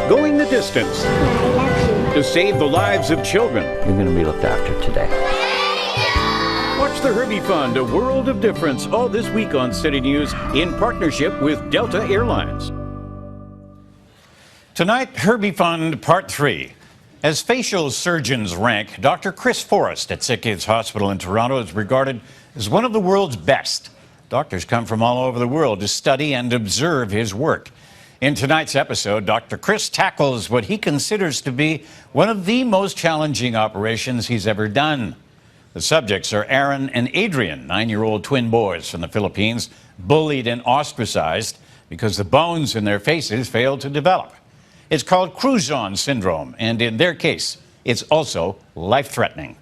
going the distance to save the lives of children. You're going to be looked after today. Watch the Herbie Fund, A World of Difference, all this week on City News in partnership with Delta Airlines. Tonight, Herbie Fund Part 3. As facial surgeons rank, Dr. Chris Forrest at SickKids Hospital in Toronto is regarded as one of the world's best. Doctors come from all over the world to study and observe his work. In tonight's episode, Dr. Chris tackles what he considers to be one of the most challenging operations he's ever done. The subjects are Aaron and Adrian, 9-year-old twin boys from the Philippines, bullied and ostracized because the bones in their faces failed to develop. It's called Crouzon syndrome, and in their case, it's also life-threatening.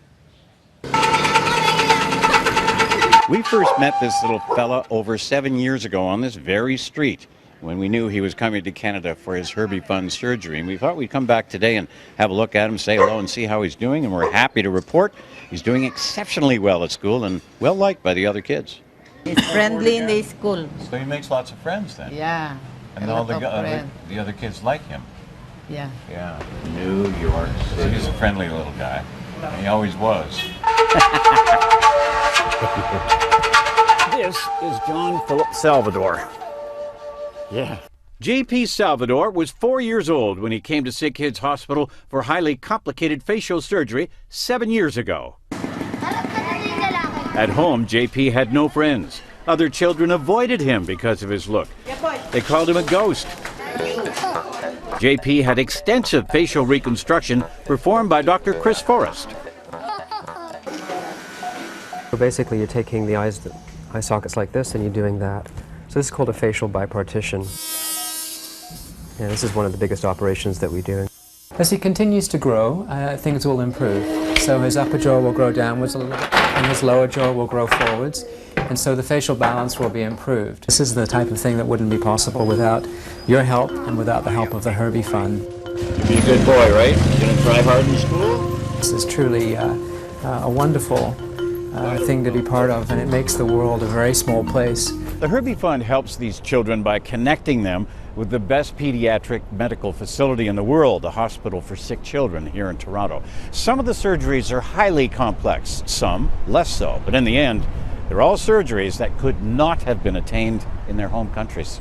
We first met this little fella over 7 years ago on this very street when we knew he was coming to Canada for his Herbie Fund surgery. And we thought we'd come back today and have a look at him, say hello, and see how he's doing. And we're happy to report he's doing exceptionally well at school and well-liked by the other kids. He's friendly in the school. So he makes lots of friends then? Yeah. And all the other kids like him? Yeah. Yeah. New York City. He's a friendly little guy. He always was. This is John Philip Salvador. Yeah. J.P. Salvador was 4 years old when he came to SickKids Hospital for highly complicated facial surgery 7 years ago. At home, J.P. had no friends. Other children avoided him because of his look. They called him a ghost. J.P. had extensive facial reconstruction performed by Dr. Chris Forrest. So basically you're taking the eye sockets like this and you're doing that. So this is called a facial bipartition. Yeah, this is one of the biggest operations that we do. As he continues to grow, things will improve. So his upper jaw will grow downwards a little bit, and his lower jaw will grow forwards, and so the facial balance will be improved. This is the type of thing that wouldn't be possible without your help and without the help of the Herbie Fund. You'll be a good boy, right? You're going to try hard in school? This is truly a wonderful thing to be part of, and it makes the world a very small place. The Herbie Fund helps these children by connecting them with the best pediatric medical facility in the world, the Hospital for Sick Children here in Toronto. Some of the surgeries are highly complex, some less so, but in the end, they're all surgeries that could not have been attained in their home countries.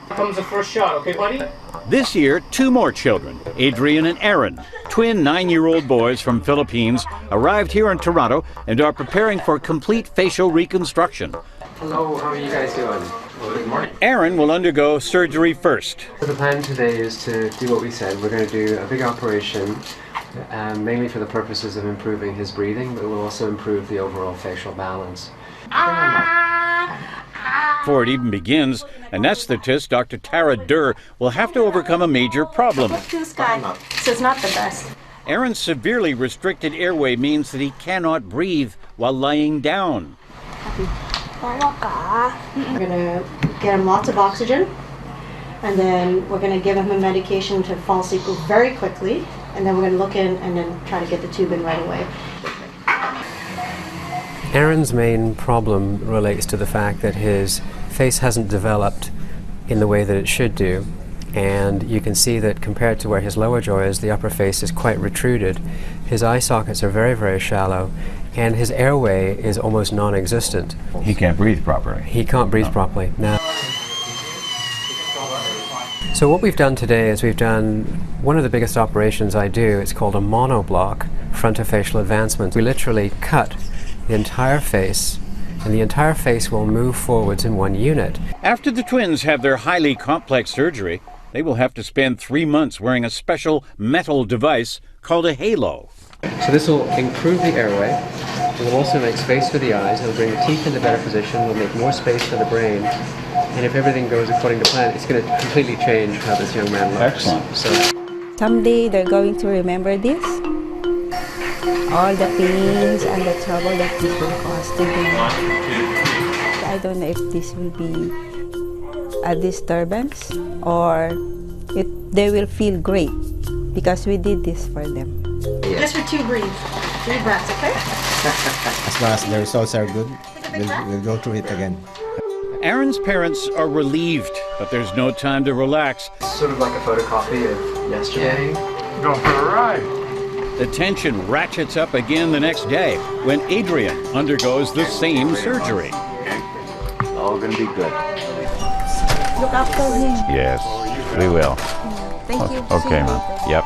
Here comes the first shot, okay, buddy? This year, 2 more children, Adrian and Aaron, twin 9-year-old boys from Philippines, arrived here in Toronto and are preparing for complete facial reconstruction. Hello, how are you guys doing? Good morning. Aaron will undergo surgery first. So the plan today is to do what we said. We're going to do a big operation, mainly for the purposes of improving his breathing, but it will also improve the overall facial balance. Before it even begins, anesthetist Dr. Tara Durr will have to overcome a major problem. This guy is not the best. Aaron's severely restricted airway means that he cannot breathe while lying down. We're going to get him lots of oxygen, and then we're going to give him a medication to fall asleep very quickly, and then we're going to look in and then try to get the tube in right away. Aaron's main problem relates to the fact that his face hasn't developed in the way that it should do. And you can see that compared to where his lower jaw is, the upper face is quite retruded. His eye sockets are very, very shallow, and his airway is almost non-existent. He can't breathe properly. He can't breathe properly. Now, so what we've done today is we've done one of the biggest operations I do. It's called a monoblock frontofacial advancement. We literally cut the entire face, and the entire face will move forwards in one unit. After the twins have their highly complex surgery, they will have to spend 3 months wearing a special metal device called a halo. So this will improve the airway. It will also make space for the eyes. It will bring the teeth into better position. It will make more space for the brain. And if everything goes according to plan, it's going to completely change how this young man looks. Excellent. So someday they're going to remember this. All the pains and the trouble that this will cause to them. I don't know if this will be a disturbance or they will feel great because we did this for them. Just for 2 breaths. 3 breaths, okay? As far as the results are good, we'll go through it again. Aaron's parents are relieved, but there's no time to relax. Sort of like a photocopy of yesterday. Going for a ride. The tension ratchets up again the next day when Adrian undergoes the same surgery. All gonna be good. Look after him. Yes, we will. Thank you. Okay, Mom. Yep.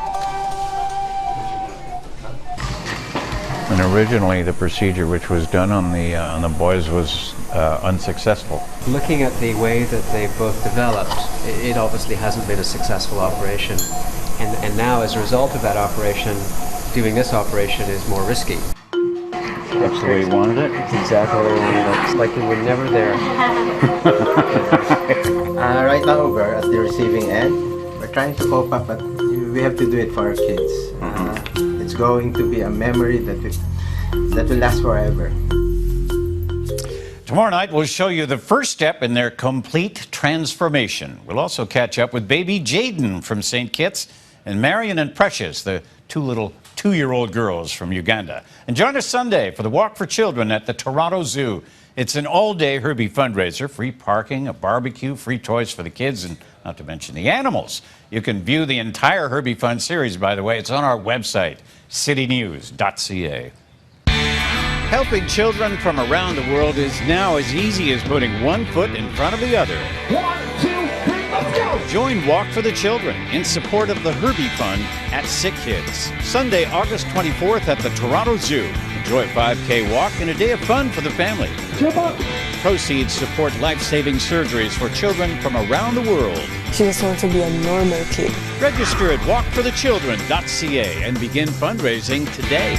And originally, the procedure which was done on the boys was unsuccessful. Looking at the way that they both developed, it obviously hasn't been a successful operation. And now, as a result of that operation, doing this operation is more risky. That's the way you wanted it? It's exactly what I wanted. It's like we were never there. Right now we're at the receiving end. We're trying to cope up, but we have to do it for our kids. It's going to be a memory that will last forever. Tomorrow night, we'll show you the first step in their complete transformation. We'll also catch up with baby Jaden from St. Kitts and Marion and Precious, the two little 2-year-old girls from Uganda. And join us Sunday for the Walk for Children at the Toronto Zoo. It's an all-day Herbie fundraiser, free parking, a barbecue, free toys for the kids, and not to mention the animals. You can view the entire Herbie Fund series, by the way. It's on our website, citynews.ca. Helping children from around the world is now as easy as putting one foot in front of the other. 1, 2, 3, let's go! Join Walk for the Children in support of the Herbie Fund at SickKids. Sunday, August 24th at the Toronto Zoo. Enjoy a 5K walk and a day of fun for the family. Jump up! Proceeds support life-saving surgeries for children from around the world. She just wants to be a normal kid. Register at walkforthechildren.ca and begin fundraising today.